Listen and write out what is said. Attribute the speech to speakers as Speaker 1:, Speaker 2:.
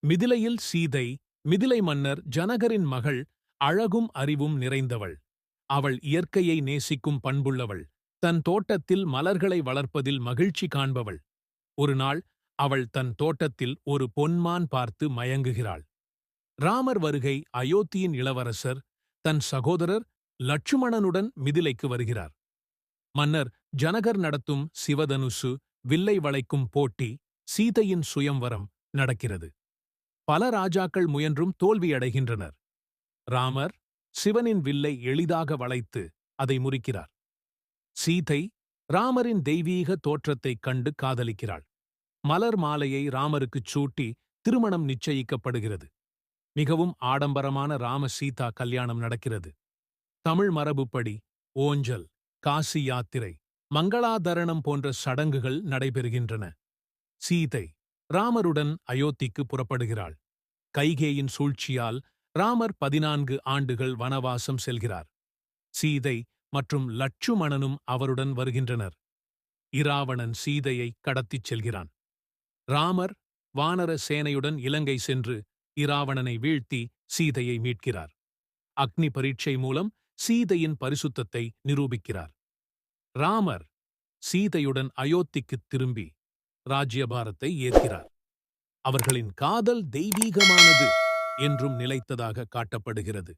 Speaker 1: மிதிலையில் சீதை, மிதிலை மன்னர் ஜனகரின் மகள், அழகும் அறிவும் நிறைந்தவள். அவள் இயற்கையை நேசிக்கும் பண்புள்ளவள். தன் தோட்டத்தில் மலர்களை வளர்ப்பதில் மகிழ்ச்சி காண்பவள். ஒருநாள் அவள் தன் தோட்டத்தில் ஒரு பொன்மான் பார்த்து மயங்குகிறாள். ராமர் வருகை. அயோத்தியின் இளவரசர் தன் சகோதரர் லட்சுமணனுடன் மிதிலைக்கு வருகிறார். மன்னர் ஜனகர் நடத்தும் சிவதனுசு வில்லை வளைக்கும் போட்டி, சீதையின் சுயம்வரம் நடக்கிறது. பல ராஜாக்கள் முயன்றும் தோல்வியடைகின்றனர். ராமர் சிவனின் வில்லை எளிதாக வளைத்து அதை முறிக்கிறார். சீதை ராமரின் தெய்வீக தோற்றத்தைக் கண்டு காதலிக்கிறாள். மலர் மாலையை ராமருக்குச் சூட்டி திருமணம் நிச்சயிக்கப்படுகிறது. மிகவும் ஆடம்பரமான ராம சீதா கல்யாணம் நடக்கிறது. தமிழ் மரபுப்படி ஓஞ்சல், காசி யாத்திரை, மங்களாதரணம் போன்ற சடங்குகள் நடைபெறுகின்றன. சீதை ராமருடன் அயோத்திக்கு புறப்படுகிறாள். கைகேயின் சூழ்ச்சியால் ராமர் 14 ஆண்டுகள் வனவாசம் செல்கிறார். சீதை மற்றும் லட்சுமணனும் அவருடன் வருகின்றனர். இராவணன் சீதையை கடத்திச் செல்கிறான். ராமர் வானர சேனையுடன் இலங்கை சென்று இராவணனை வீழ்த்தி சீதையை மீட்கிறார். அக்னி பரீட்சை மூலம் சீதையின் பரிசுத்தத்தை நிரூபிக்கிறார். ராமர் சீதையுடன் அயோத்திக்குத் திரும்பி ராஜ்யபாரத்தை ஏற்கிறார். அவர்களின் காதல் தெய்வீகமானது என்றும் நிலைத்ததாக காட்டப்படுகிறது.